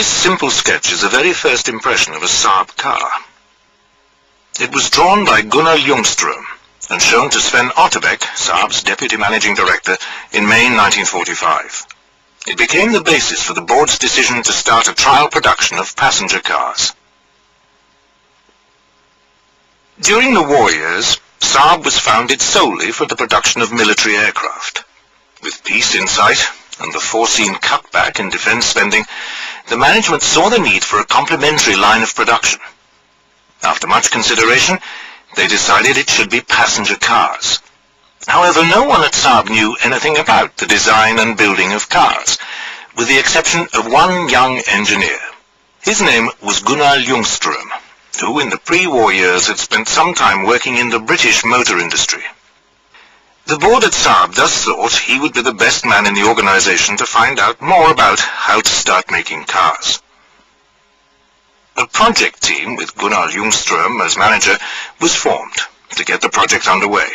This simple sketch is the very first impression of a Saab car. It was drawn by Gunnar Ljungström and shown to Sven Otterbeck, Saab's deputy managing director, in May 1945. It became the basis for the board's decision to start a trial production of passenger cars. During the war years, Saab was founded solely for the production of military aircraft. With peace in sight and the foreseen cutback in defense spending, the management saw the need for a complementary line of production. After much consideration, they decided it should be passenger cars. However, no one at Saab knew anything about the design and building of cars, with the exception of one young engineer. His name was Gunnar Ljungström, who in the pre-war years had spent some time working in the British motor industry. The board at Saab thus thought he would be the best man in the organization to find out more about how to start making cars. A project team with Gunnar Ljungström as manager was formed to get the project underway.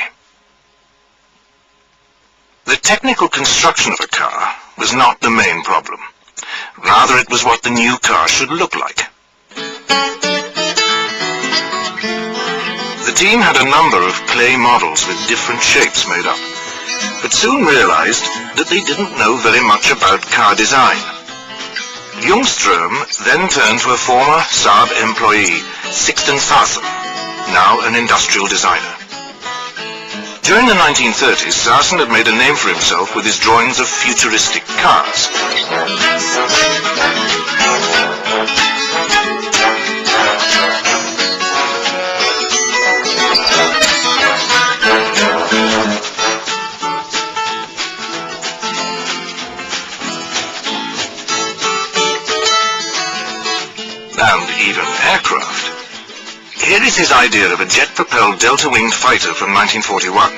The technical construction of a car was not the main problem. Rather, it was what the new car should look like. The team had a number of clay models with different shapes made up, but soon realized that they didn't know very much about car design. Ljungström then turned to a former Saab employee, Sixten Saab, now an industrial designer. During the 1930s, Saab had made a name for himself with his drawings of futuristic cars. And even aircraft. Here is his idea of a jet-propelled delta-winged fighter from 1941.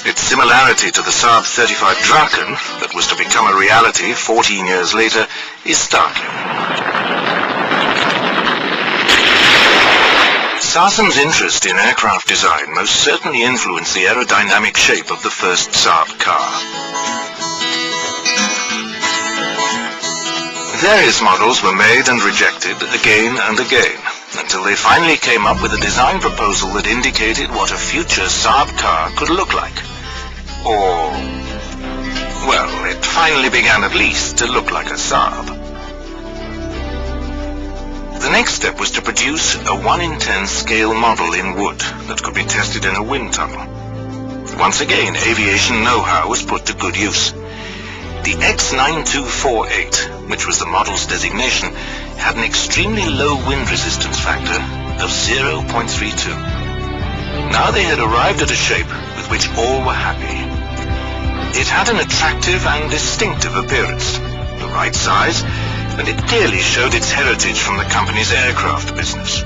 Its similarity to the Saab 35 Draken, that was to become a reality 14 years later, is startling. Saasen's interest in aircraft design most certainly influenced the aerodynamic shape of the first Saab car. Various models were made and rejected again and again, until they finally came up with a design proposal that indicated what a future Saab car could look like. Or, well, it finally began at least to look like a Saab. The next step was to produce a 1:10 scale model in wood that could be tested in a wind tunnel. Once again, aviation know-how was put to good use. The X9248, which was the model's designation, had an extremely low wind resistance factor of 0.32. Now they had arrived at a shape with which all were happy. It had an attractive and distinctive appearance, the right size, and it clearly showed its heritage from the company's aircraft business.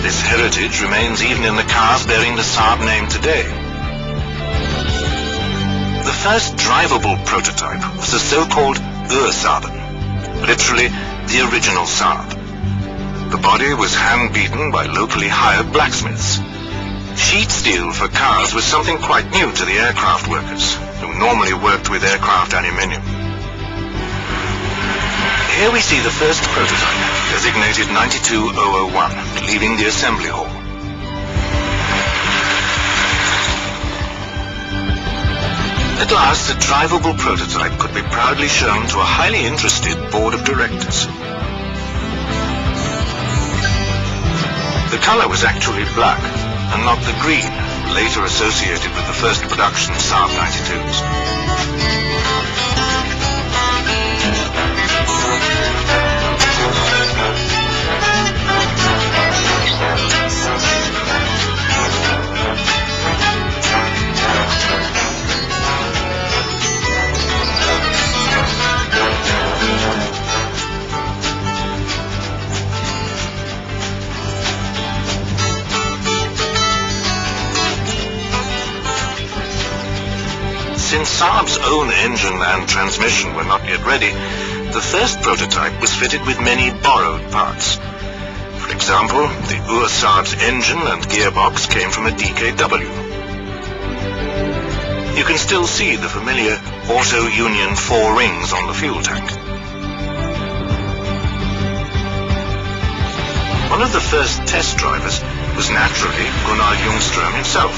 This heritage remains even in the cars bearing the Saab name today. The first drivable prototype was the so-called Saab, literally the original Saab. The body was hand-beaten by locally hired blacksmiths. Sheet steel for cars was something quite new to the aircraft workers, who normally worked with aircraft aluminium. Here we see the first prototype, designated 92001, leaving the assembly hall. At last, a drivable prototype could be proudly shown to a highly interested board of directors. The color was actually black, and not the green, later associated with the first production Saab 92s. Since Saab's own engine and transmission were not yet ready, the first prototype was fitted with many borrowed parts. For example, the Saab's engine and gearbox came from a DKW. You can still see the familiar Auto Union 4 rings on the fuel tank. One of the first test drivers was naturally Gunnar Ljungström himself.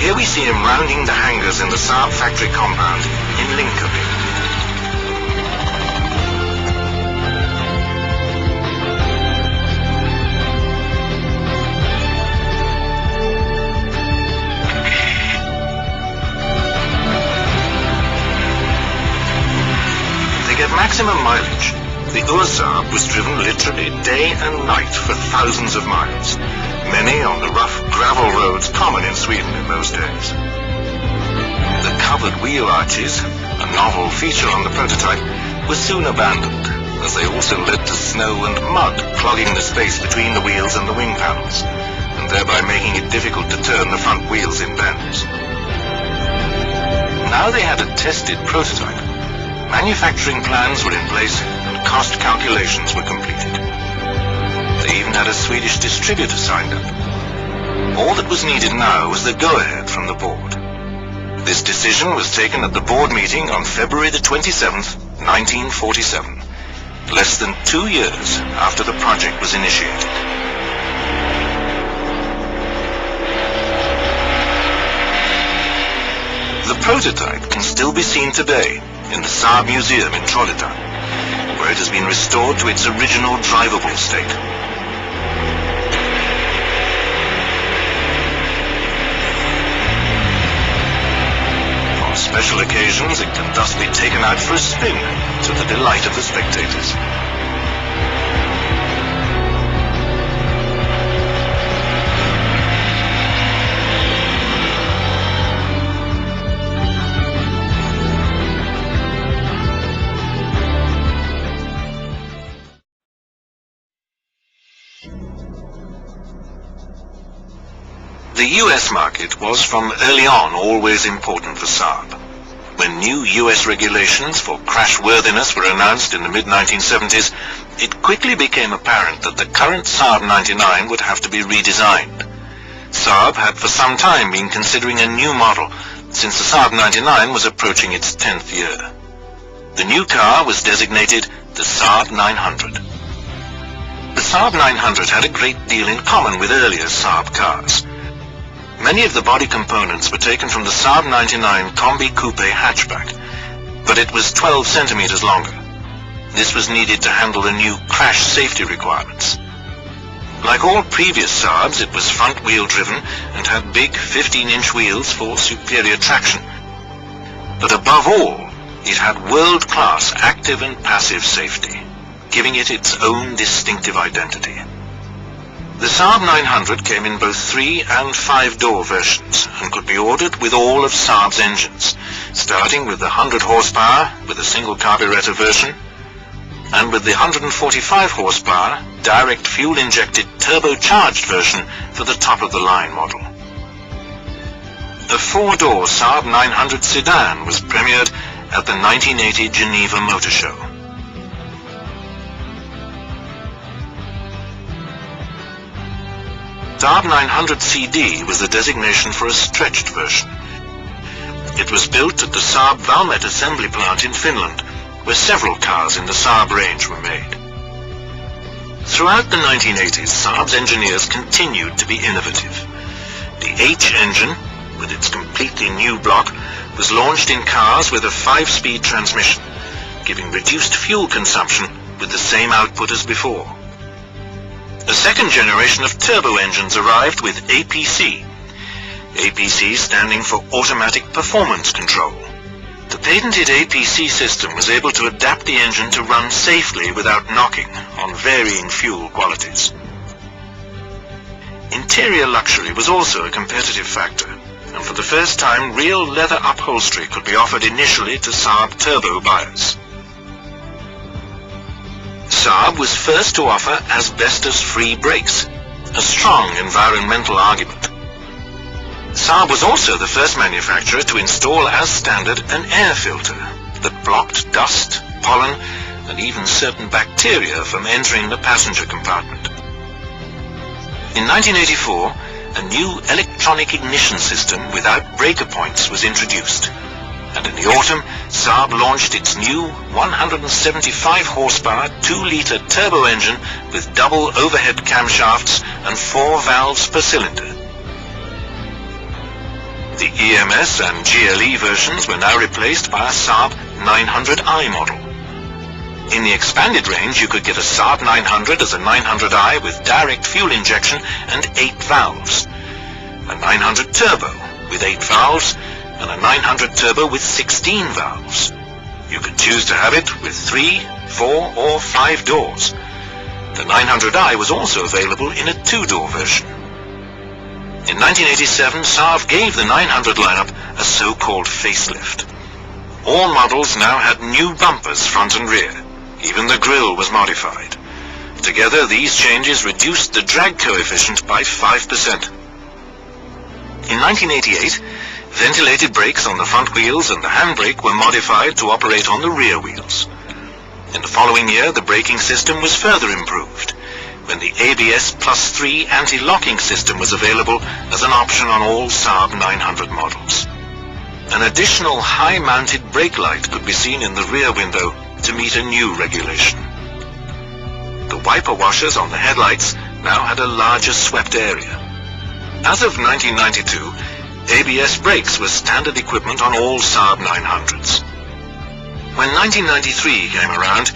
Here we see him rounding the hangars in the Saab factory compound in Linköping. To get maximum mileage, the Saab was driven literally day and night for thousands of miles, many on the rough gravel roads common in Sweden in those days. The covered wheel arches, a novel feature on the prototype, were soon abandoned, as they also led to snow and mud clogging the space between the wheels and the wing panels, and thereby making it difficult to turn the front wheels in bends. Now they had a tested prototype. Manufacturing plans were in place and cost calculations were completed. They even had a Swedish distributor signed up. All that was needed now was the go-ahead from the board. This decision was taken at the board meeting on February the 27th, 1947, less than 2 years after the project was initiated. The prototype can still be seen today in the Saab Museum in Trollhättan, where it has been restored to its original drivable state. On special occasions, it can thus be taken out for a spin to the delight of the spectators. The US market was from early on always important for Saab. When new US regulations for crashworthiness were announced in the mid-1970s, it quickly became apparent that the current Saab 99 would have to be redesigned. Saab had for some time been considering a new model, since the Saab 99 was approaching its 10th year. The new car was designated the Saab 900. The Saab 900 had a great deal in common with earlier Saab cars. Many of the body components were taken from the Saab 99 Combi Coupe hatchback, but it was 12 centimeters longer. This was needed to handle the new crash safety requirements. Like all previous Saabs, it was front-wheel driven and had big 15-inch wheels for superior traction. But above all, it had world-class active and passive safety, giving it its own distinctive identity. The Saab 900 came in both 3- and 5-door versions and could be ordered with all of Saab's engines, starting with the 100 horsepower with a single carburetor version, and with the 145 horsepower direct fuel-injected turbocharged version for the top-of-the-line model. A 4-door Saab 900 sedan was premiered at the 1980 Geneva Motor Show. Saab 900 CD was the designation for a stretched version. It was built at the Saab Valmet assembly plant in Finland, where several cars in the Saab range were made. Throughout the 1980s, Saab's engineers continued to be innovative. The H engine, with its completely new block, was launched in cars with a 5-speed transmission, giving reduced fuel consumption with the same output as before. A second generation of turbo engines arrived with APC. APC standing for Automatic Performance Control. The patented APC system was able to adapt the engine to run safely without knocking on varying fuel qualities. Interior luxury was also a competitive factor, and for the first time real leather upholstery could be offered initially to Saab turbo buyers. Saab was first to offer asbestos-free brakes, a strong environmental argument. Saab was also the first manufacturer to install as standard an air filter that blocked dust, pollen, and even certain bacteria from entering the passenger compartment. In 1984, a new electronic ignition system without breaker points was introduced, And in the autumn, Saab launched its new 175 horsepower 2-liter turbo engine with double overhead camshafts and 4 valves per cylinder. The EMS and GLE versions were now replaced by a Saab 900i model. In the expanded range, you could get a Saab 900 as a 900i with direct fuel injection and 8 valves, a 900 turbo with 8 valves, and a 900 turbo with 16 valves. You could choose to have it with 3, 4 or 5 doors. The 900i was also available in a 2-door version. In 1987, Saab gave the 900 lineup a so-called facelift. All models now had new bumpers front and rear. Even the grille was modified. Together, these changes reduced the drag coefficient by 5%. In 1988, ventilated brakes on the front wheels and the handbrake were modified to operate on the rear wheels. In the following year, the braking system was further improved, when the ABS Plus 3 anti-locking system was available as an option on all Saab 900 models. An additional high-mounted brake light could be seen in the rear window to meet a new regulation. The wiper washers on the headlights now had a larger swept area. As of 1992, ABS brakes were standard equipment on all Saab 900s. When 1993 came around,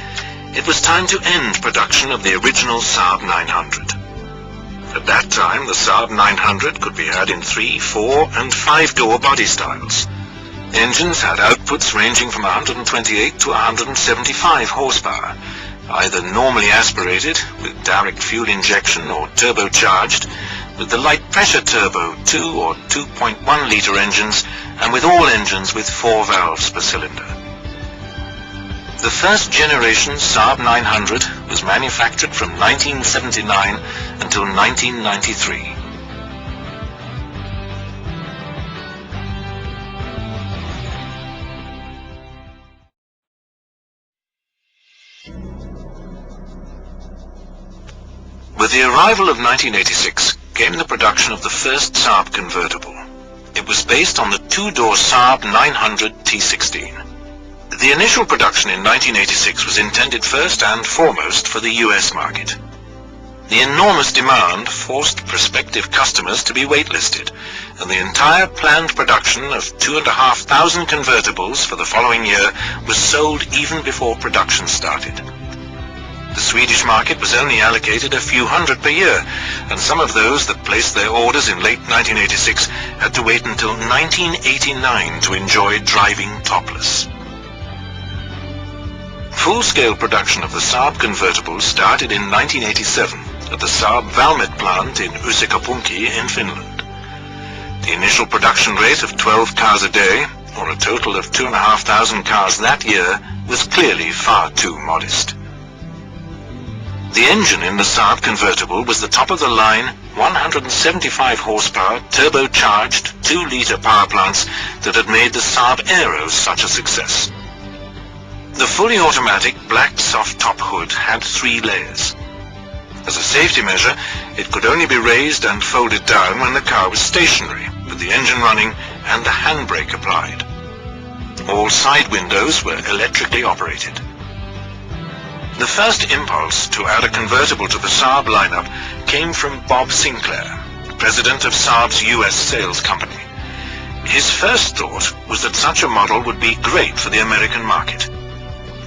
it was time to end production of the original Saab 900. At that time, the Saab 900 could be had in 3, 4 and 5-door body styles. Engines had outputs ranging from 128 to 175 horsepower, either normally aspirated with direct fuel injection or turbocharged, with the light pressure turbo 2 or 2.1 litre engines, and with all engines with 4 valves per cylinder. The first generation Saab 900 was manufactured from 1979 until 1993. With the arrival of 1986 came the production of the first Saab convertible. It was based on the 2-door Saab 900 T16. The initial production in 1986 was intended first and foremost for the US market. The enormous demand forced prospective customers to be waitlisted, and the entire planned production of 2,500 convertibles for the following year was sold even before production started. The Swedish market was only allocated a few hundred per year, and some of those that placed their orders in late 1986 had to wait until 1989 to enjoy driving topless. Full-scale production of the Saab convertibles started in 1987 at the Saab Valmet plant in Uusikaupunki in Finland. The initial production rate of 12 cars a day, or a total of 2,500 cars that year, was clearly far too modest. The engine in the Saab convertible was the top-of-the-line 175 horsepower turbocharged 2-liter power plants that had made the Saab Aero such a success. The fully automatic black soft top hood had 3 layers. As a safety measure, it could only be raised and folded down when the car was stationary, with the engine running and the handbrake applied. All side windows were electrically operated. The first impulse to add a convertible to the Saab lineup came from Bob Sinclair, president of Saab's US sales company. His first thought was that such a model would be great for the American market.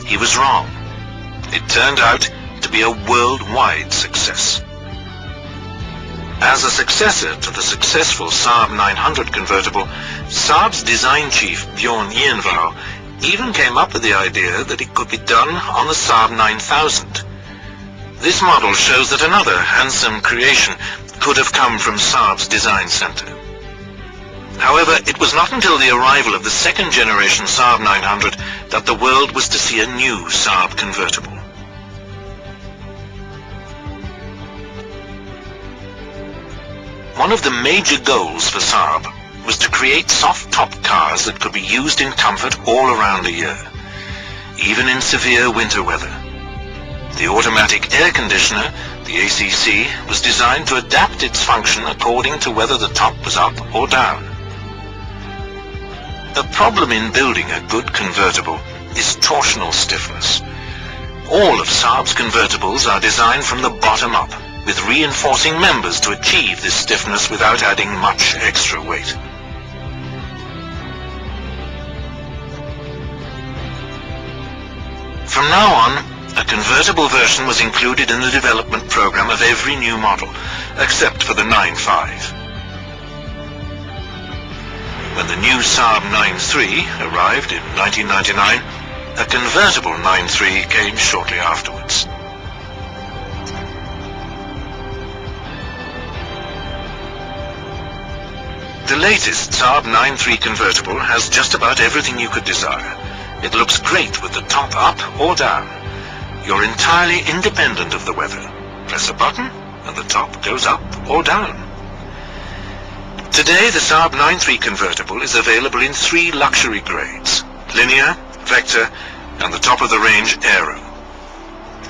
He was wrong. It turned out to be a worldwide success. As a successor to the successful Saab 900 convertible, Saab's design chief Bjorn Ienvau even came up with the idea that it could be done on the Saab 9000. This model shows that another handsome creation could have come from Saab's design center. However, it was not until the arrival of the second generation Saab 900 that the world was to see a new Saab convertible. One of the major goals for Saab was to create soft-top cars that could be used in comfort all around the year, even in severe winter weather. The automatic air conditioner, the ACC, was designed to adapt its function according to whether the top was up or down. A problem in building a good convertible is torsional stiffness. All of Saab's convertibles are designed from the bottom up, with reinforcing members to achieve this stiffness without adding much extra weight. From now on, a convertible version was included in the development program of every new model, except for the 9.5. When the new Saab 9.3 arrived in 1999, a convertible 9.3 came shortly afterwards. The latest Saab 9.3 convertible has just about everything you could desire. It looks great with the top up or down. You're entirely independent of the weather. Press a button and the top goes up or down. Today, the Saab 9.3 convertible is available in 3 luxury grades: Linear, Vector, and the top-of-the-range Aero.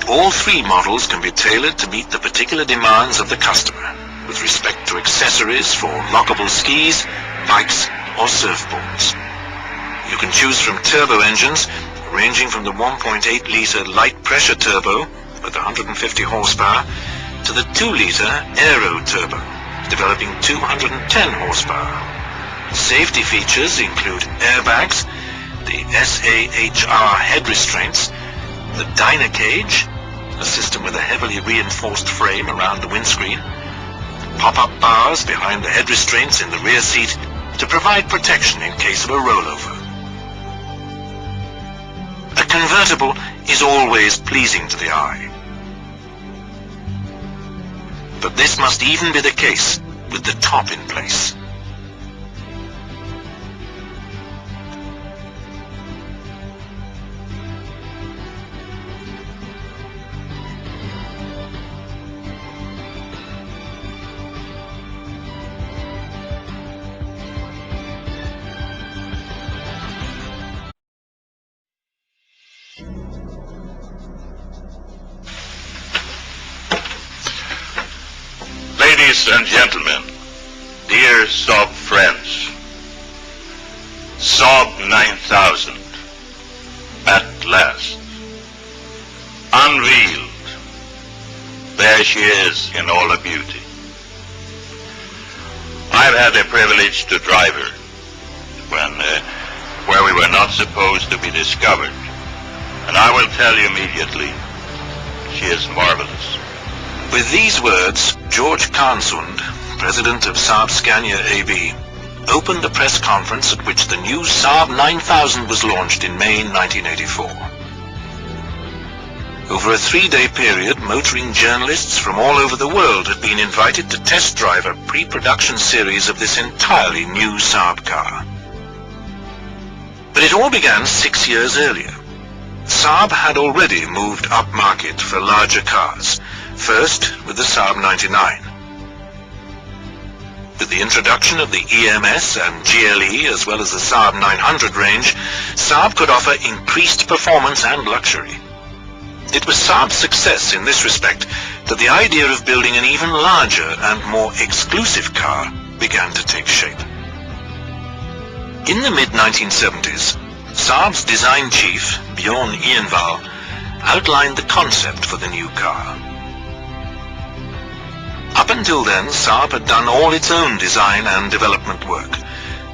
All 3 models can be tailored to meet the particular demands of the customer, with respect to accessories for lockable skis, bikes, or surfboards. You can choose from turbo engines, ranging from the 1.8-litre light-pressure turbo with 150 horsepower to the 2-litre Aero turbo, developing 210 horsepower. Safety features include airbags, the SAHR head restraints, the Dyna cage, a system with a heavily reinforced frame around the windscreen, pop-up bars behind the head restraints in the rear seat to provide protection in case of a rollover. A convertible is always pleasing to the eye. But this must even be the case with the top in place. Ladies and gentlemen, dear Saab friends, Saab 9000, at last, unveiled. There she is in all her beauty. I've had the privilege to drive her where we were not supposed to be discovered, and I will tell you immediately, she is marvelous. With these words, George Kansund, president of Saab Scania AB, opened a press conference at which the new Saab 9000 was launched in May 1984. Over a 3-day period, motoring journalists from all over the world had been invited to test drive a pre-production series of this entirely new Saab car. But it all began 6 years earlier. Saab had already moved upmarket for larger cars, first with the Saab 99. With the introduction of the EMS and GLE as well as the Saab 900 range, Saab could offer increased performance and luxury. It was Saab's success in this respect that the idea of building an even larger and more exclusive car began to take shape. In the mid-1970s, Saab's design chief, Bjorn Ienvall, outlined the concept for the new car. Up until then, Saab had done all its own design and development work,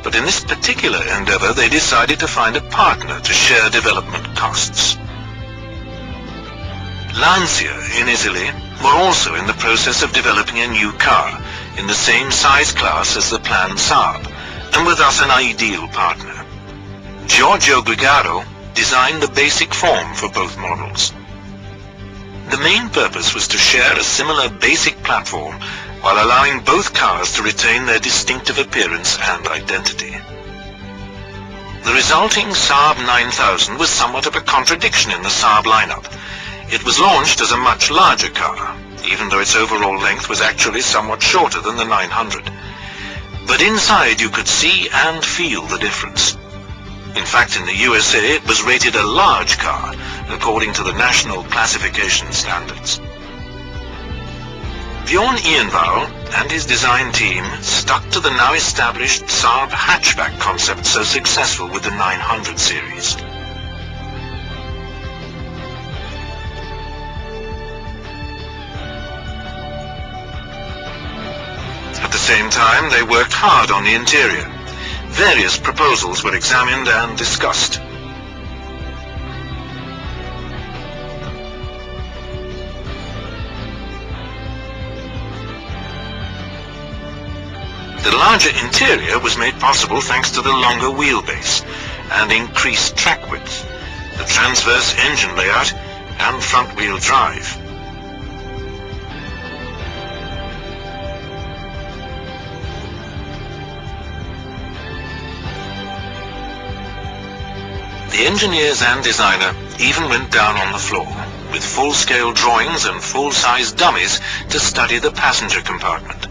but in this particular endeavor they decided to find a partner to share development costs. Lancia in Italy were also in the process of developing a new car in the same size class as the planned Saab, and were thus an ideal partner. Giorgio Grigaro designed the basic form for both models. The main purpose was to share a similar basic platform while allowing both cars to retain their distinctive appearance and identity. The resulting Saab 9000 was somewhat of a contradiction in the Saab lineup. It was launched as a much larger car, even though its overall length was actually somewhat shorter than the 900. But inside you could see and feel the difference. In fact, in the USA, it was rated a large car, according to the national classification standards. Bjorn Ienvall and his design team stuck to the now established Saab hatchback concept so successful with the 900 series. At the same time, they worked hard on the interior. Various proposals were examined and discussed. The larger interior was made possible thanks to the longer wheelbase and increased track width, the transverse engine layout, and front-wheel drive. The engineers and designer even went down on the floor with full-scale drawings and full-size dummies to study the passenger compartment.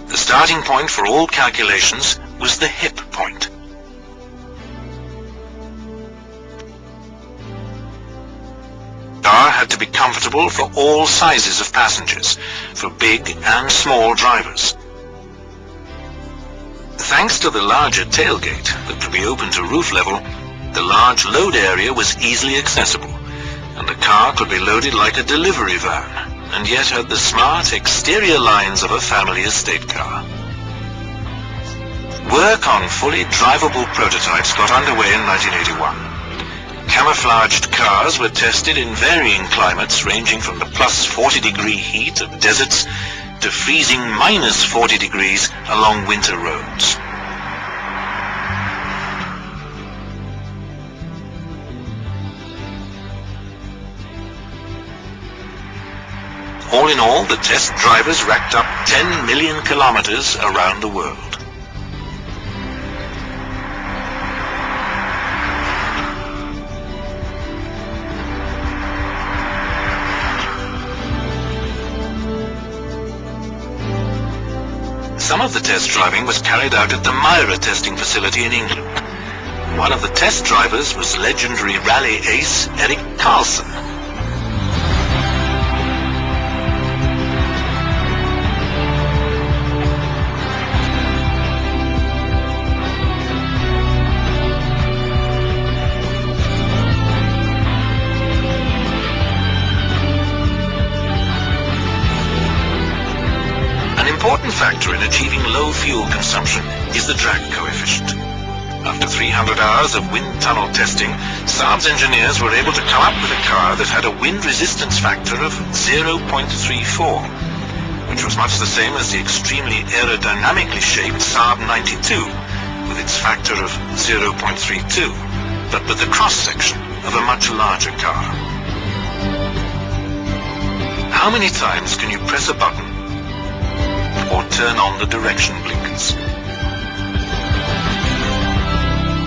The starting point for all calculations was the hip point. The car had to be comfortable for all sizes of passengers, for big and small drivers. Thanks to the larger tailgate that could be open to roof level, the large load area was easily accessible, and the car could be loaded like a delivery van, and yet had the smart exterior lines of a family estate car. Work on fully drivable prototypes got underway in 1981. Camouflaged cars were tested in varying climates ranging from the plus 40-degree heat of deserts to freezing minus 40 degrees along winter roads. All in all, the test drivers racked up 10 million kilometers around the world. Some of the test driving was carried out at the Myra testing facility in England. One of the test drivers was legendary rally ace Erik Carlson. An important factor in achieving low fuel consumption is the drag coefficient. After 300 hours of wind tunnel testing, Saab's engineers were able to come up with a car that had a wind resistance factor of 0.34, which was much the same as the extremely aerodynamically shaped Saab 92, with its factor of 0.32, but with the cross-section of a much larger car. How many times can you press a button or turn on the direction blinkers?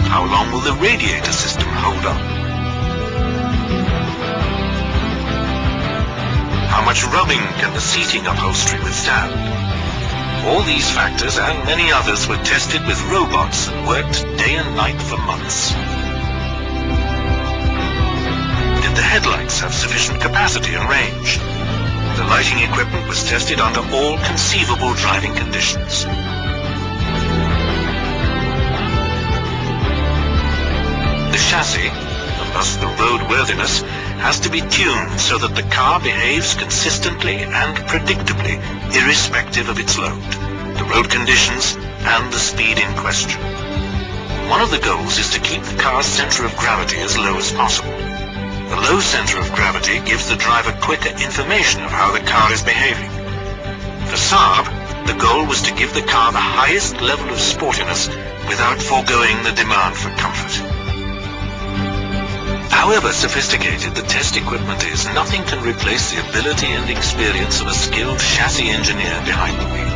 How long will the radiator system hold up? How much rubbing can the seating upholstery withstand? All these factors and many others were tested with robots and worked day and night for months. Did the headlights have sufficient capacity and range? The lighting equipment was tested under all conceivable driving conditions. The chassis, and thus the roadworthiness, has to be tuned so that the car behaves consistently and predictably, irrespective of its load, the road conditions, and the speed in question. One of the goals is to keep the car's center of gravity as low as possible. The low center of gravity gives the driver quicker information of how the car is behaving. For Saab, the goal was to give the car the highest level of sportiness without foregoing the demand for comfort. However sophisticated the test equipment is, nothing can replace the ability and experience of a skilled chassis engineer behind the wheel.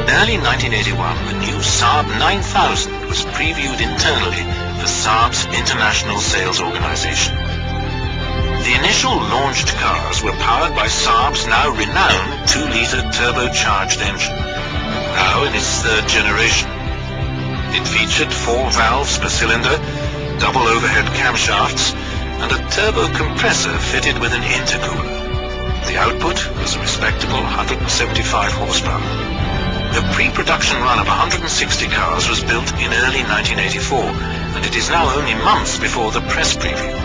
In early 1981, the new Saab 9000 was previewed internally for Saab's international sales organization. The initial launched cars were powered by Saab's now renowned 2-liter turbocharged engine, now in its third generation. It featured 4 valves per cylinder, double overhead camshafts, and a turbo compressor fitted with an intercooler. The output was a respectable 175 horsepower. A pre-production run of 160 cars was built in early 1984, and it is now only months before the press preview.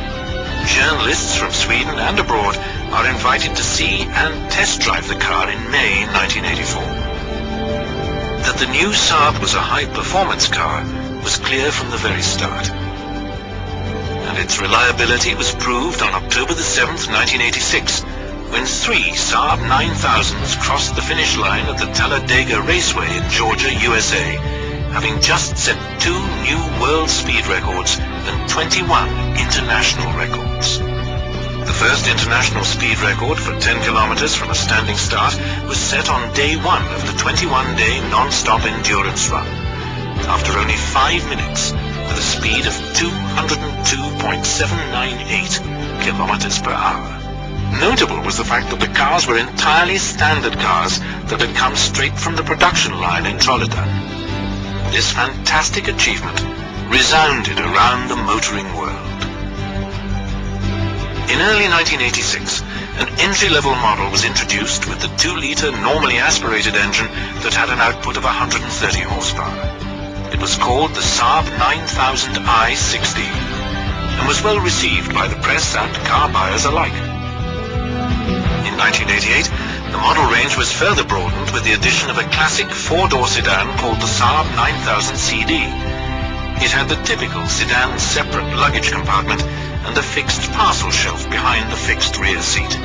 Journalists from Sweden and abroad are invited to see and test drive the car in May 1984. That the new Saab was a high-performance car was clear from the very start. And its reliability was proved on October the 7th, 1986, when 3 Saab 9000s crossed the finish line at the Talladega Raceway in Georgia, USA, having just set 2 new world speed records and 21 international records. The first international speed record for 10 kilometers from a standing start was set on day 1 of the 21-day non-stop endurance run, after only 5 minutes, with a speed of 202.798 kilometers per hour. Notable was the fact that the cars were entirely standard cars that had come straight from the production line in Trollhättan. This fantastic achievement resounded around the motoring world. In early 1986, an entry-level model was introduced with the 2-liter normally aspirated engine that had an output of 130 horsepower. It was called the Saab 9000i16 and was well received by the press and car buyers alike. In 1988, the model range was further broadened with the addition of a classic 4-door sedan called the Saab 9000 CD. It had the typical sedan separate luggage compartment and a fixed parcel shelf behind the fixed rear seat.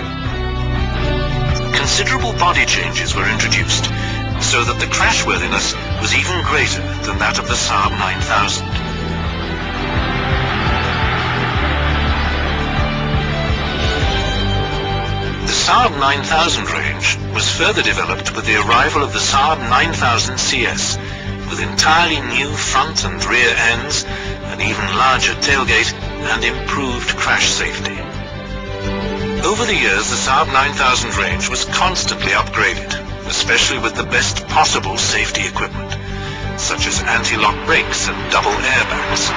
Considerable body changes were introduced, so that the crashworthiness was even greater than that of the Saab 9000. The Saab 9000 range was further developed with the arrival of the Saab 9000 CS, with entirely new front and rear ends, an even larger tailgate, and improved crash safety. Over the years, the Saab 9000 range was constantly upgraded, especially with the best possible safety equipment, such as anti-lock brakes and double airbags.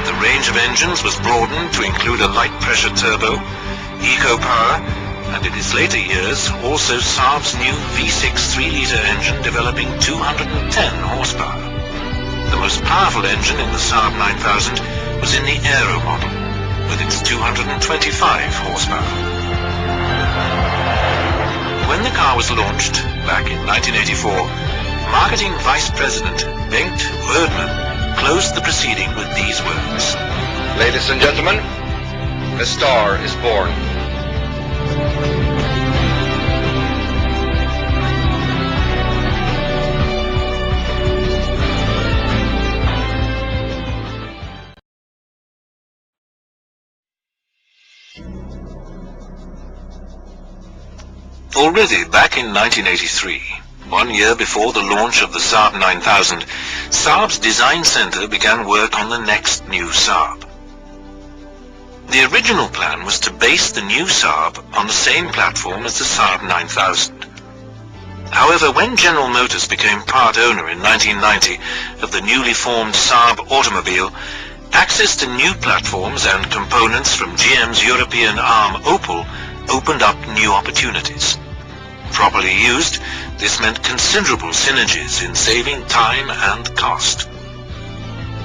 The range of engines was broadened to include a light-pressure turbo, eco-power, and in its later years also Saab's new V6 3-liter engine developing 210 horsepower. The most powerful engine in the Saab 9000 was in the Aero model, with its 225 horsepower. When the car was launched, back in 1984, Marketing Vice President Bengt Rödman closed the proceeding with these words. Ladies and gentlemen, a star is born. Already back in 1983, 1 year before the launch of the Saab 9000, Saab's design center began work on the next new Saab. The original plan was to base the new Saab on the same platform as the Saab 9000. However, when General Motors became part owner in 1990 of the newly formed Saab automobile, access to new platforms and components from GM's European arm Opel opened up new opportunities. Properly used, this meant considerable synergies in saving time and cost.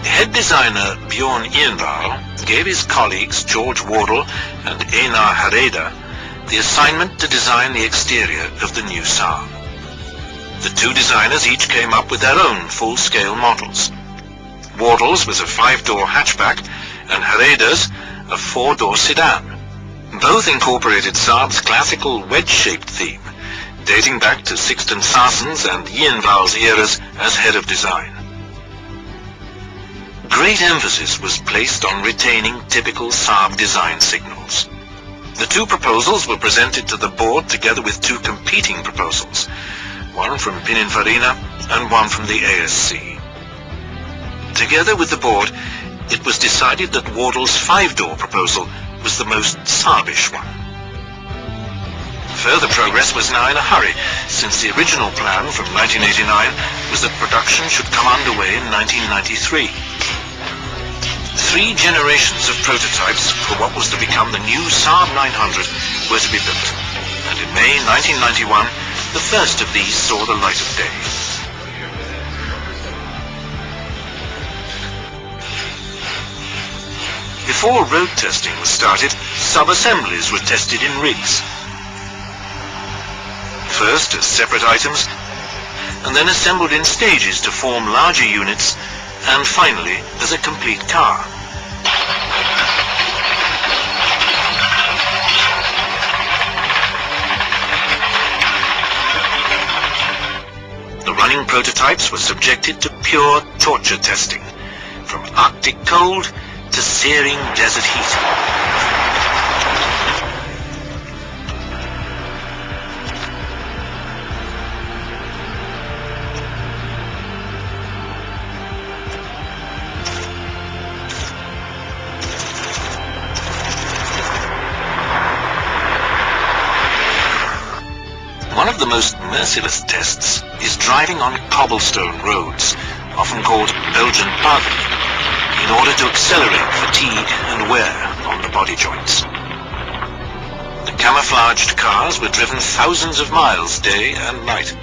Head designer Bjorn Ienvall gave his colleagues George Wardle and Einar Hareda the assignment to design the exterior of the new Saab. The two designers each came up with their own full-scale models. Wardle's was a 5-door hatchback and Hareda's a 4-door sedan. Both incorporated Saab's classical wedge-shaped theme, dating back to Sixten Sassen's and Ienvall's eras as head of design. Great emphasis was placed on retaining typical Saab design signals. The two proposals were presented to the board together with two competing proposals, one from Pininfarina and one from the ASC. Together with the board, it was decided that Wardle's 5-door proposal was the most Saabish one. Further progress was now in a hurry, since the original plan from 1989 was that production should come underway in 1993. 3 generations of prototypes for what was to become the new Saab 900 were to be built, and in May 1991, the first of these saw the light of day. Before road testing was started, sub-assemblies were tested in rigs. First as separate items, and then assembled in stages to form larger units, and finally as a complete car. The running prototypes were subjected to pure torture testing, from Arctic cold to searing desert heat. One of the most merciless tests is driving on cobblestone roads, often called Belgian parking, in order to accelerate fatigue and wear on the body joints. The camouflaged cars were driven thousands of miles day and night.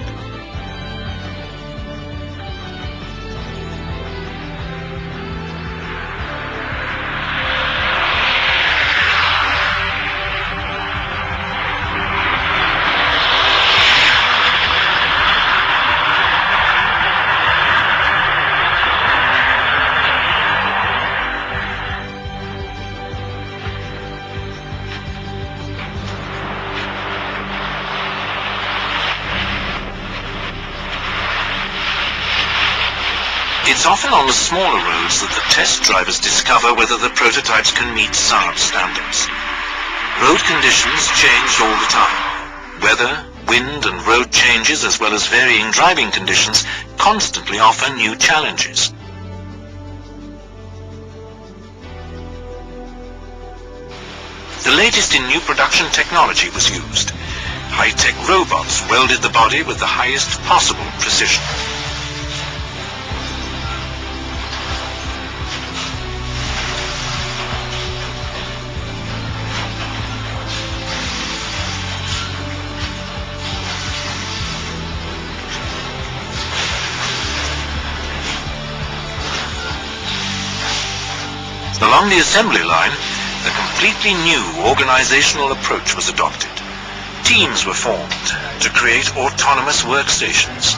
It's often on the smaller roads that the test drivers discover whether the prototypes can meet Saab standards. Road conditions changed all the time. Weather, wind and road changes, as well as varying driving conditions, constantly offer new challenges. The latest in new production technology was used. High-tech robots welded the body with the highest possible precision. Along the assembly line, a completely new organizational approach was adopted. Teams were formed to create autonomous workstations.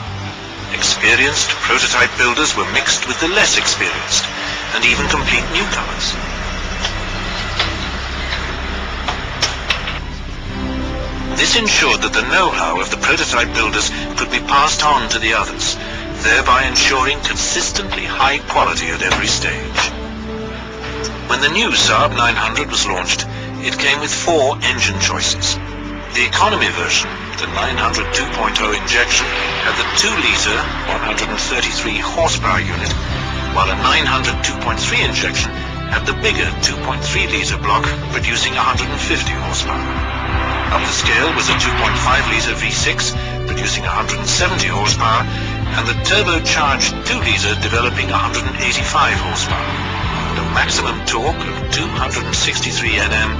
Experienced prototype builders were mixed with the less experienced, and even complete newcomers. This ensured that the know-how of the prototype builders could be passed on to the others, thereby ensuring consistently high quality at every stage. When the new Saab 900 was launched, it came with 4 engine choices. The economy version, the 900 2.0 injection, had the 2-litre 133 horsepower unit, while a 900 2.3 injection had the bigger 2.3-litre block producing 150 horsepower. Up the scale was a 2.5-litre V6 producing 170 horsepower, and the turbocharged 2-litre developing 185 horsepower. A maximum torque of 263 Nm,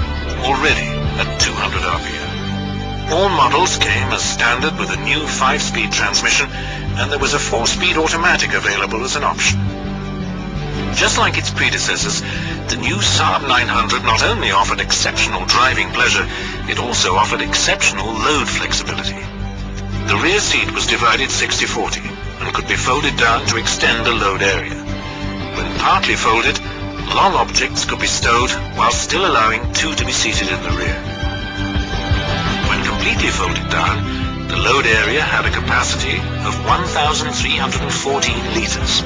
already at 200 RPM. All models came as standard with a new 5-speed transmission, and there was a 4-speed automatic available as an option. Just like its predecessors, the new Saab 900 not only offered exceptional driving pleasure, it also offered exceptional load flexibility. The rear seat was divided 60-40 and could be folded down to extend the load area. When partly folded, long objects could be stowed while still allowing 2 to be seated in the rear. When completely folded down, the load area had a capacity of 1,314 litres.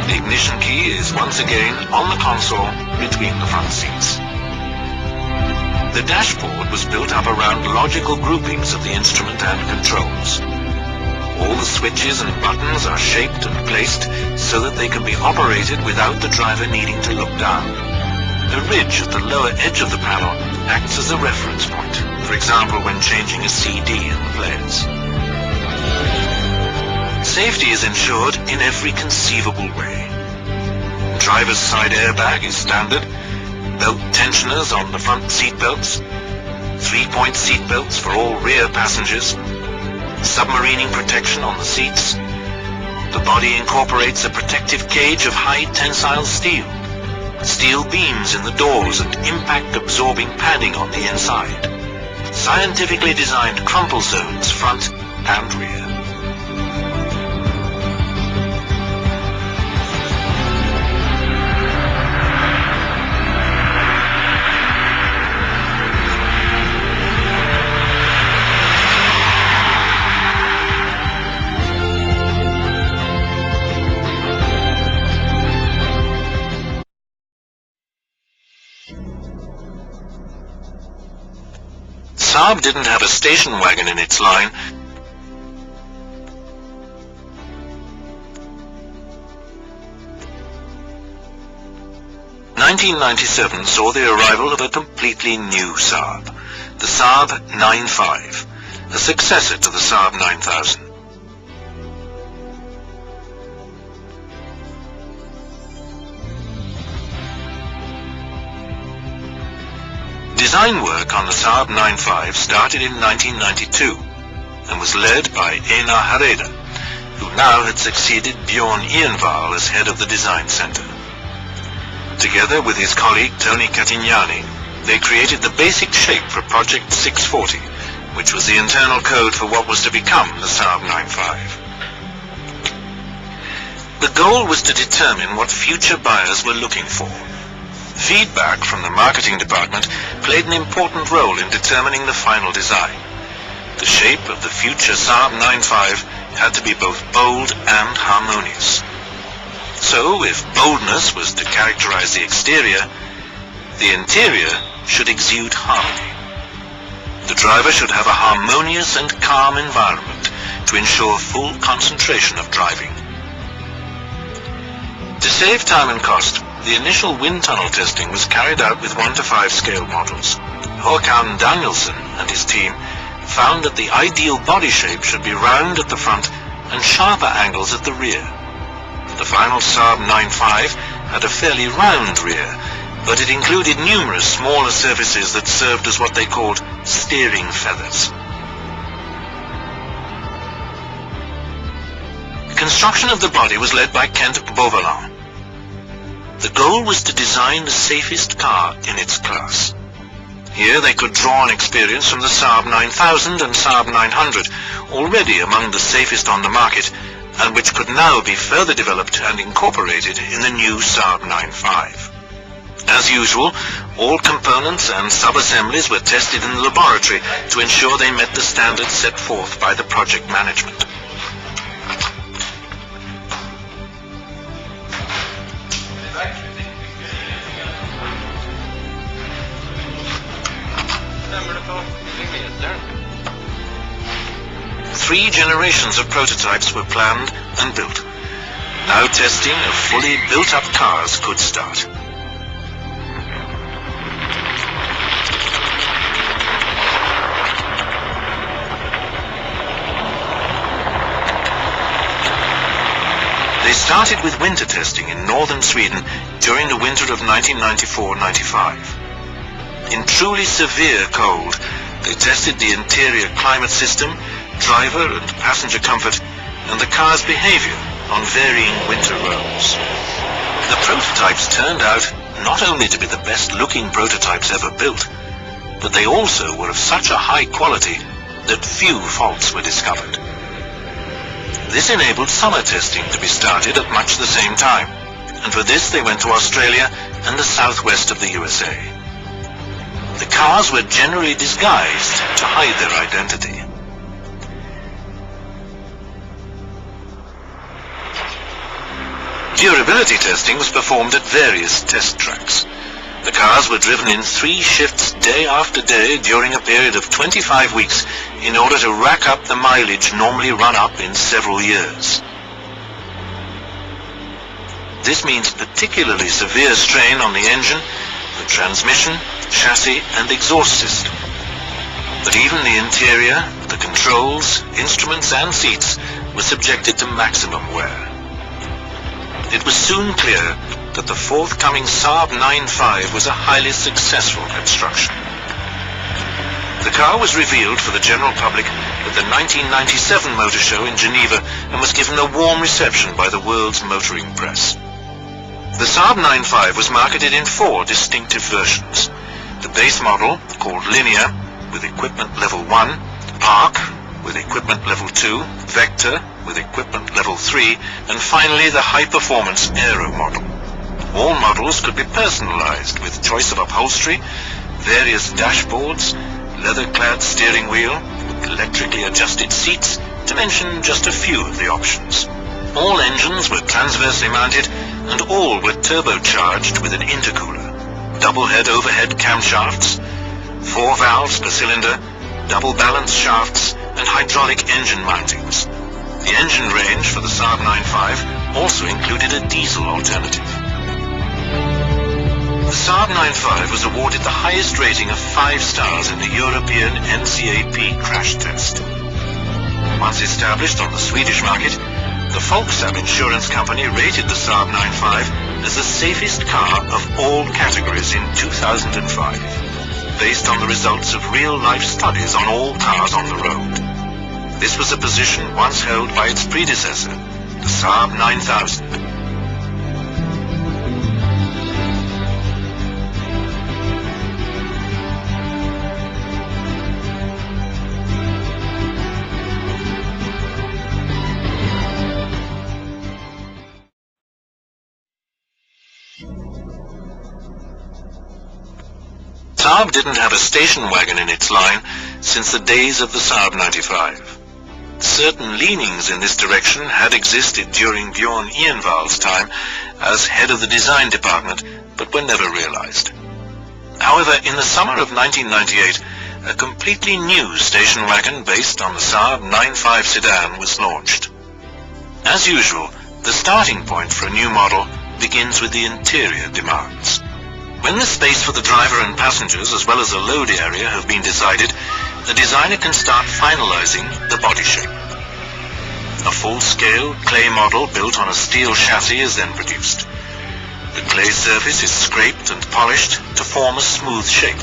The ignition key is once again on the console between the front seats. The dashboard was built up around logical groupings of the instrument and controls. All the switches and buttons are shaped and placed so that they can be operated without the driver needing to look down. The ridge at the lower edge of the panel acts as a reference point for example when changing a CD in the players. Safety is ensured in every conceivable way. Driver's side airbag is standard, belt tensioners on the front seat belts, 3-point seat belts for all rear passengers, submarining protection on the seats. The body incorporates a protective cage of high tensile steel, steel beams in the doors and impact-absorbing padding on the inside, scientifically designed crumple zones front and rear. Saab didn't have a station wagon in its line. "1997 saw the arrival of a completely new Saab, the Saab 95, a successor to the Saab 9000. Design work on the Saab 95 started in 1992 and was led by Einar Hareide, who now had succeeded Bjorn Ienval as head of the design center. Together with his colleague Tony Cattignani, they created the basic shape for Project 640, which was the internal code for what was to become the Saab 95. The goal was to determine what future buyers were looking for. Feedback from the marketing department played an important role in determining the final design. The shape of the future Saab 95 had to be both bold and harmonious. So, if boldness was to characterize the exterior, the interior should exude harmony. The driver should have a harmonious and calm environment to ensure full concentration of driving. To save time and cost, the initial wind tunnel testing was carried out with 1:5 scale models. Håkan Danielsson and his team found that the ideal body shape should be round at the front and sharper angles at the rear. The final Saab 95 had a fairly round rear, but it included numerous smaller surfaces that served as what they called steering feathers. Construction of the body was led by Kent Boveland. The goal was to design the safest car in its class. Here they could draw on experience from the Saab 9000 and Saab 900, already among the safest on the market, and which could now be further developed and incorporated in the new Saab 95. As usual, all components and sub-assemblies were tested in the laboratory to ensure they met the standards set forth by the project management. Three generations of prototypes were planned and built. Now testing of fully built-up cars could start. They started with winter testing in northern Sweden during the winter of 1994-95. In truly severe cold, they tested the interior climate system, driver and passenger comfort, and the car's behavior on varying winter roads. The prototypes turned out not only to be the best-looking prototypes ever built, but they also were of such a high quality that few faults were discovered. This enabled summer testing to be started at much the same time, and for this they went to Australia and the southwest of the USA. The cars were generally disguised to hide their identity. Durability testing was performed at various test tracks. The cars were driven in 3 shifts day after day during a period of 25 weeks in order to rack up the mileage normally run up in several years. This means particularly severe strain on the engine, the transmission, chassis and exhaust system. The But even the interior, the controls, instruments and seats were subjected to maximum wear. It was soon clear that the forthcoming Saab 9.5 was a highly successful construction. The car was revealed for the general public at the 1997 Motor Show in Geneva and was given a warm reception by the world's motoring press. The Saab 9.5 was marketed in 4 distinctive versions. The base model, called Linear, with equipment level 1, Park, with equipment level 2, Vector, with equipment level 3, and finally the high-performance Aero model. All models could be personalized with choice of upholstery, various dashboards, leather-clad steering wheel, electrically adjusted seats, to mention just a few of the options. All engines were transversely mounted and all were turbocharged with an intercooler, double head overhead camshafts, 4 valves per cylinder, double balance shafts, and hydraulic engine mountings. The engine range for the Saab 9.5 also included a diesel alternative. The Saab 9.5 was awarded the highest rating of 5 stars in the European NCAP crash test. Once established on the Swedish market, the Saab insurance company rated the Saab 9.5 as the safest car of all categories in 2005, based on the results of real-life studies on all cars on the road. This was a position once held by its predecessor, the Saab 9000. Saab didn't have a station wagon in its line since the days of the Saab 95. Certain leanings in this direction had existed during Bjorn Ienvald's time as head of the design department, but were never realized. However, in the summer of 1998, a completely new station wagon based on the Saab 9.5 sedan was launched. As usual, the starting point for a new model begins with the interior demands. When the space for the driver and passengers as well as the load area have been decided, the designer can start finalizing the body shape. A full-scale clay model built on a steel chassis is then produced. The clay surface is scraped and polished to form a smooth shape.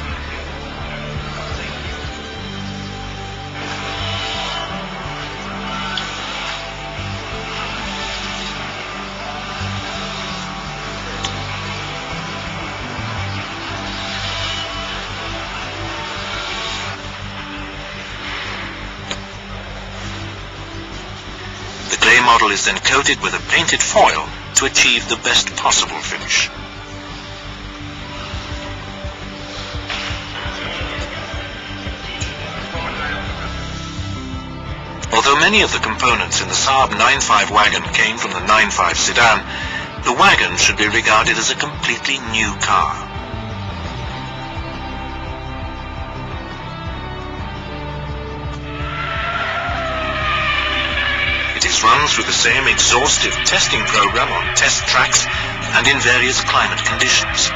The clay model is then coated with a painted foil to achieve the best possible finish. Although many of the components in the Saab 9.5 wagon came from the 9.5 sedan, the wagon should be regarded as a completely new car. It is run through the same exhaustive testing program on test tracks and in various climate conditions.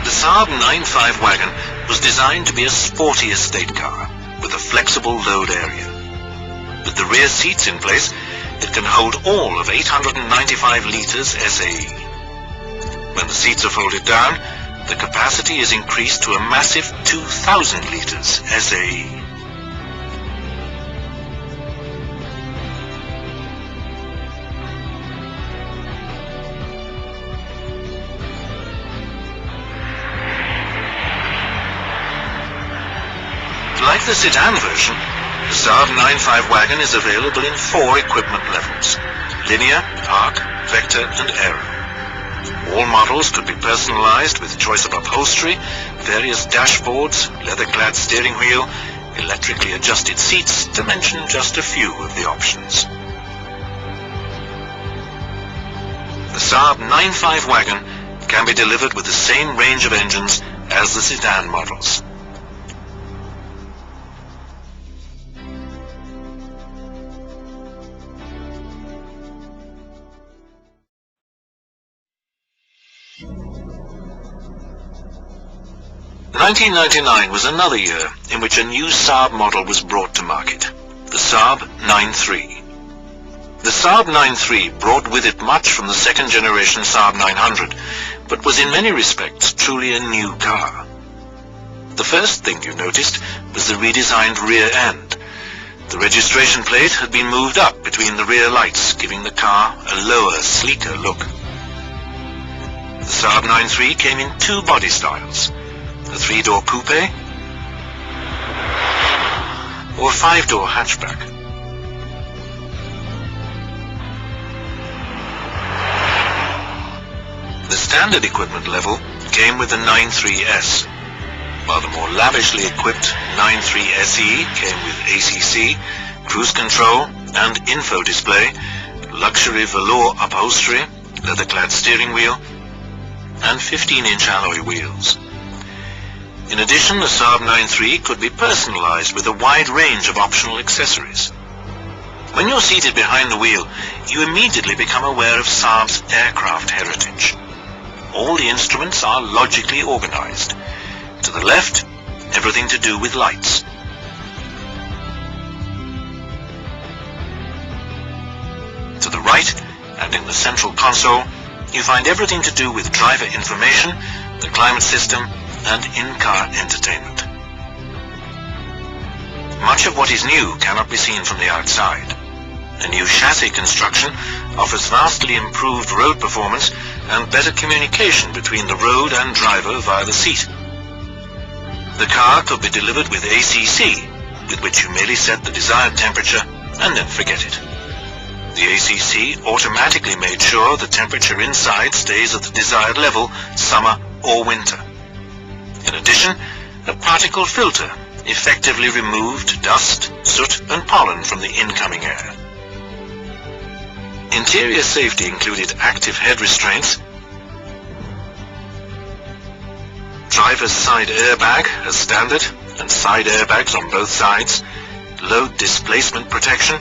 The Saab 9.5 wagon was designed to be a sporty estate car with a flexible load area. With the rear seats in place, it can hold all of 895 litres SAE. When the seats are folded down, the capacity is increased to a massive 2,000 litres SAE. like the sedan version, the Saab 9.5 wagon is available in 4 equipment levels: linear, arc, vector and aero. All models could be personalized with choice of upholstery, various dashboards, leather-clad steering wheel, electrically adjusted seats, to mention just a few of the options. The Saab 9.5 wagon can be delivered with the same range of engines as the sedan models. "1999 was another year in which a new Saab model was brought to market, the Saab 9.3. The Saab 9.3 brought with it much from the second generation Saab 900, but was in many respects truly a new car. The first thing you noticed was the redesigned rear end. The registration plate had been moved up between the rear lights, giving the car a lower, sleeker look. The Saab 9.3 came in 2 body styles: a 3-door coupe or a 5-door hatchback. The standard equipment level came with the 9.3S, while the more lavishly equipped 9.3 SE came with ACC, cruise control and info display, luxury velour upholstery, leather-clad steering wheel and 15-inch alloy wheels. In addition, the Saab 9.3 could be personalized with a wide range of optional accessories. When you're seated behind the wheel, you immediately become aware of Saab's aircraft heritage. All the instruments are logically organized. To the left, everything to do with lights. To the right, and in the central console, you find everything to do with driver information, the climate system, and in-car entertainment. Much of what is new cannot be seen from the outside. A new chassis construction offers vastly improved road performance and better communication between the road and driver via the seat. The car could be delivered with ACC, with which you merely set the desired temperature and then forget it. The ACC automatically made sure the temperature inside stays at the desired level, summer or winter. In addition, a particle filter effectively removed dust, soot and pollen from the incoming air. Interior safety included active head restraints, driver's side airbag as standard and side airbags on both sides, load displacement protection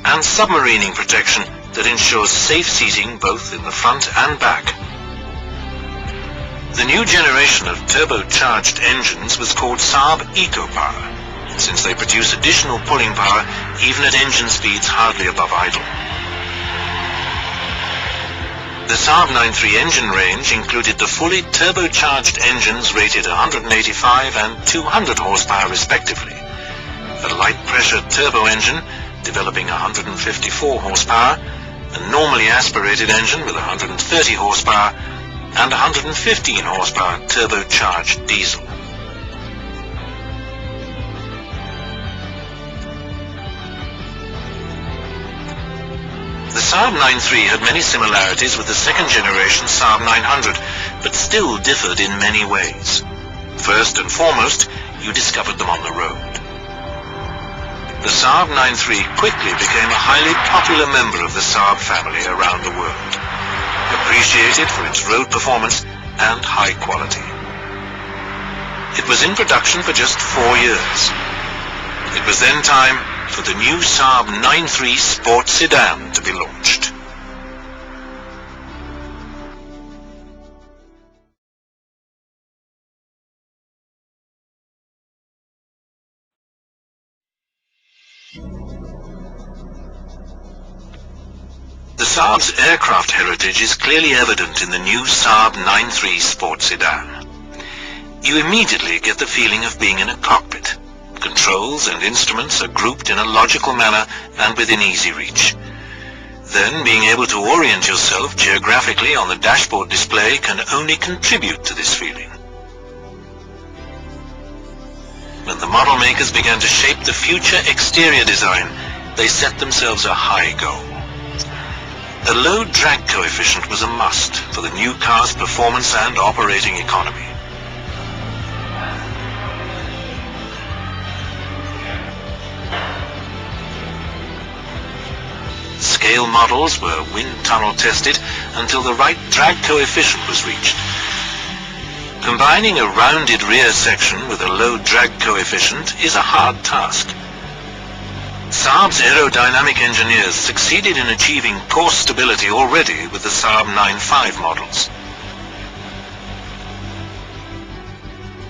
and submarining protection that ensures safe seating both in the front and back. The new generation of turbocharged engines was called Saab EcoPower, since they produce additional pulling power even at engine speeds hardly above idle. The Saab 9.3 engine range included the fully turbocharged engines rated 185 and 200 horsepower respectively, a light-pressure turbo engine developing 154 horsepower, a normally aspirated engine with 130 horsepower, and 115 horsepower turbocharged diesel. The Saab 9.3 had many similarities with the second generation Saab 900, but still differed in many ways. First and foremost, you discovered them on the road. The Saab 9.3 quickly became a highly popular member of the Saab family around the world, appreciated for its road performance and high quality. It was in production for just 4 years. It was then time for the new Saab 9.3 Sport Sedan to be launched. The Saab's aircraft heritage is clearly evident in the new Saab 9.3 Sport Sedan. You immediately get the feeling of being in a cockpit. Controls and instruments are grouped in a logical manner and within easy reach. Then, being able to orient yourself geographically on the dashboard display can only contribute to this feeling. When the model makers began to shape the future exterior design, they set themselves a high goal. A low drag coefficient was a must for the new car's performance and operating economy. Scale models were wind tunnel tested until the right drag coefficient was reached. Combining a rounded rear section with a low drag coefficient is a hard task. Saab's aerodynamic engineers succeeded in achieving course stability already with the Saab 9.5 models.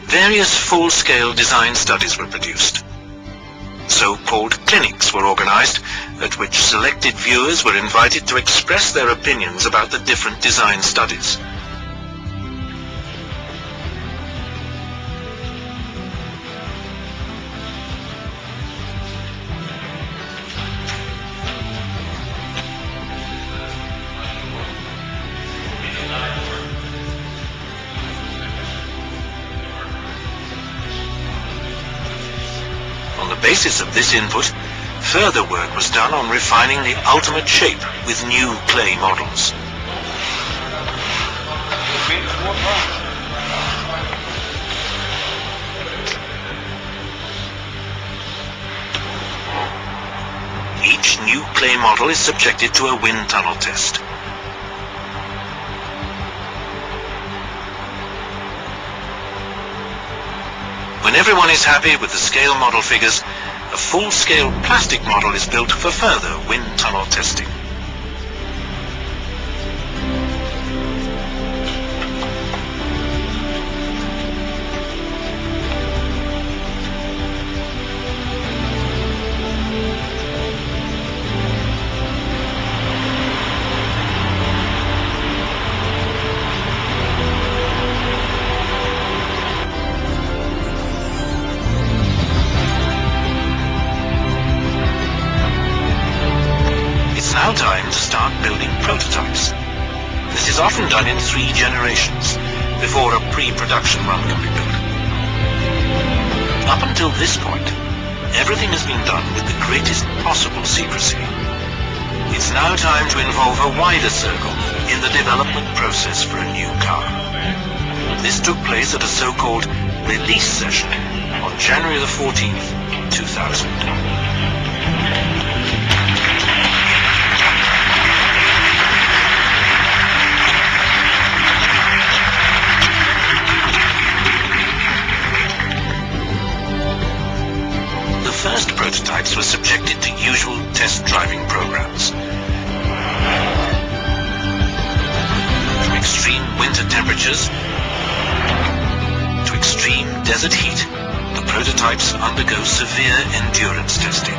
Various full-scale design studies were produced. So-called clinics were organized, at which selected viewers were invited to express their opinions about the different design studies. On the basis of this input, further work was done on refining the ultimate shape with new clay models. Each new clay model is subjected to a wind tunnel test. When everyone is happy with the scale model figures, a full-scale plastic model is built for further wind tunnel testing. Now time to start building prototypes. This is often done in 3 generations before a pre-production run can be built. Up until this point, everything has been done with the greatest possible secrecy. It's now time to involve a wider circle in the development process for a new car. This took place at a so-called release session on January the 14th, 2000. First prototypes were subjected to usual test driving programs. From extreme winter temperatures to extreme desert heat, the prototypes undergo severe endurance testing.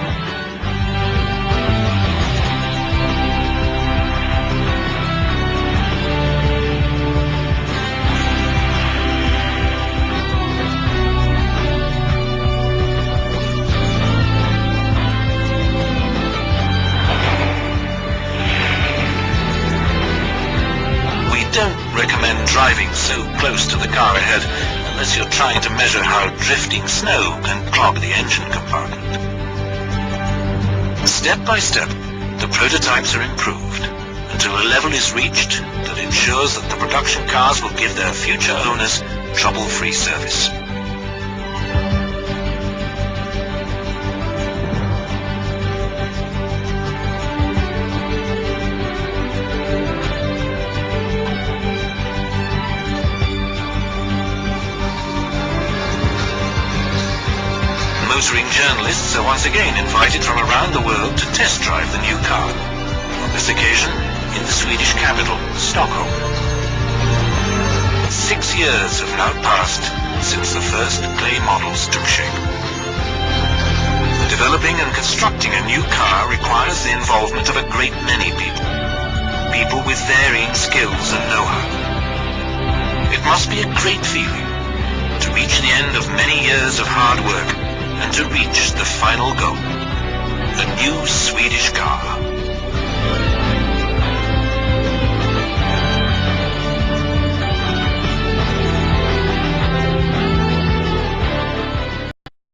Don't recommend driving so close to the car ahead unless you're trying to measure how drifting snow can clog the engine compartment. Step by step, the prototypes are improved until a level is reached that ensures that the production cars will give their future owners trouble-free service. Motoring journalists are once again invited from around the world to test drive the new car, on this occasion in the Swedish capital, Stockholm. 6 years have now passed since the first clay models took shape. Developing and constructing a new car requires the involvement of a great many people with varying skills and know-how. It must be a great feeling to reach the end of many years of hard work and to reach the final goal, a new Swedish car.